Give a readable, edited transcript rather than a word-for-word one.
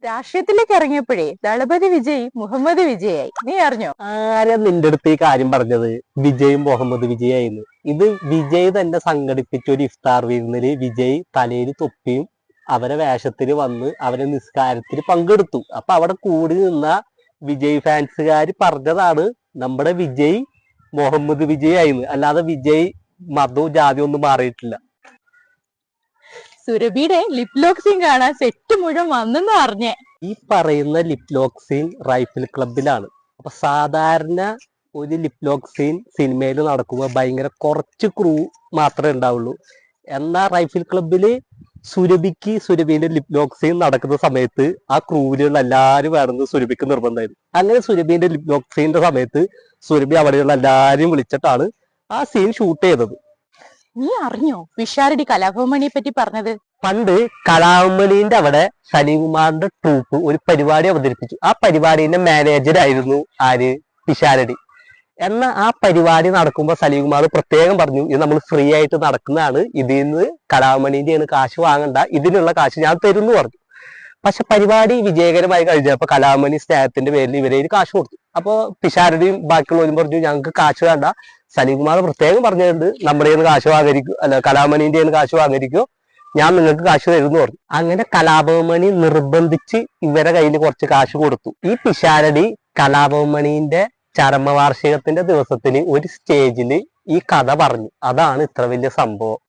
രാഷ്ട്രീയത്തിലേക്ക് ഇറങ്ങിയപ്പോഴേ ദളപതി വിജയ് മുഹമ്മദ് വിജയായി. നീ അറിഞ്ഞോ? ആരാ നിന്റെ അടുത്ത് ഈ കാര്യം പറഞ്ഞത്? വിജയും മുഹമ്മദ് വിജയായിരുന്നു. ഇത് വിജയ് തന്നെ സംഘടിപ്പിച്ച ഒരു ഇഫ്താർ വിരുന്നില് വിജയ് തലയിൽ തൊപ്പിയും അവരെ വേഷത്തിൽ വന്ന് അവരെ നിസ്കാരത്തിൽ പങ്കെടുത്തു. അപ്പൊ അവിടെ കൂടി നിന്ന വിജയ് ഫാൻസുകാർ പറഞ്ഞതാണ് നമ്മുടെ വിജയ് മുഹമ്മദ് വിജയ് ആയിരുന്നു. അല്ലാതെ വിജയ് മതവും ജാതിയും ഒന്നും മാറിയിട്ടില്ല. സുരഭിയുടെ ലിപ് ലോക്ക് സീൻ കാണാൻ സെറ്റ് മുഴുവൻ വന്നെന്ന് അറിഞ്ഞേ. ഈ പറയുന്ന ലിപ് ലോക്ക് സീൻ റൈഫിൾ ക്ലബിലാണ്. അപ്പൊ സാധാരണ ഒരു ലിപ് ലോക്ക് സീൻ സിനിമയിൽ നടക്കുമ്പോൾ ഭയങ്കര കുറച്ച് ക്രൂ മാത്രമേ ഉണ്ടാവുള്ളൂ. എന്നാൽ റൈഫിൾ ക്ലബില് സുരഭിന്റെ ലിപ് ലോക്ക് സീൻ നടക്കുന്ന സമയത്ത് ആ ക്രൂവിലുള്ള എല്ലാവരും വേണമെന്ന് സുരഭിക്ക് നിർബന്ധമായിരുന്നു. അങ്ങനെ സുരഭിന്റെ ലിപ് ലോക്ക് സീനിന്റെ സമയത്ത് സുരഭി അവിടെയുള്ള എല്ലാവരും വിളിച്ചിട്ടാണ് ആ സീൻ ഷൂട്ട് ചെയ്തത്. നീ അറിഞ്ഞോ പിഷാരടി കലാഭവമണിയെ പറ്റി പറഞ്ഞത്? പണ്ട് കലാമണീന്റെ അവിടെ സലീംകുമാറിന്റെ ട്രൂപ്പ് ഒരു പരിപാടി അവതരിപ്പിച്ചു. ആ പരിപാടിന്റെ മാനേജർ ആയിരുന്നു ആര്? പിഷാരടി. എന്നാൽ ആ പരിപാടി നടക്കുമ്പോൾ സലീംകുമാർ പ്രത്യേകം പറഞ്ഞു, ഇത് നമ്മൾ ഫ്രീ ആയിട്ട് നടക്കുന്നതാണ്, ഇതിൽ നിന്ന് കലാമണീന്റെ കാശ് വാങ്ങണ്ട, ഇതിനുള്ള കാശ് ഞാൻ തരുന്നു പറഞ്ഞു. പക്ഷെ പരിപാടി വിജയകരമായി കഴിഞ്ഞപ്പോ കലാമണി സ്നേഹത്തിന്റെ പേരിൽ ഇവരെ കാശ് കൊടുത്തു. അപ്പൊ പിഷാരടിയും ബാക്കിയുള്ളവരും പറഞ്ഞു, ഞങ്ങൾക്ക് കാശ് വേണ്ട, സലീംകുമാർ പ്രത്യേകം പറഞ്ഞിട്ടുണ്ട് നമ്മുടെ കാശ് വാങ്ങരിക്കും, അല്ല കലാമണീന്റെ കാശ് വാങ്ങരിക്കോ, ഞാൻ നിങ്ങൾക്ക് കാശ് തരുന്നു പറഞ്ഞു. അങ്ങനെ കലാഭവമണി നിർബന്ധിച്ച് ഇവരെ കയ്യിൽ കുറച്ച് കാശ് കൊടുത്തു. ഈ പിഷാരടി കലാഭവമണിന്റെ ചരമവാർഷികത്തിന്റെ ദിവസത്തിന് ഒരു സ്റ്റേജിൽ ഈ കഥ പറഞ്ഞു. അതാണ് ഇത്ര വലിയ സംഭവം.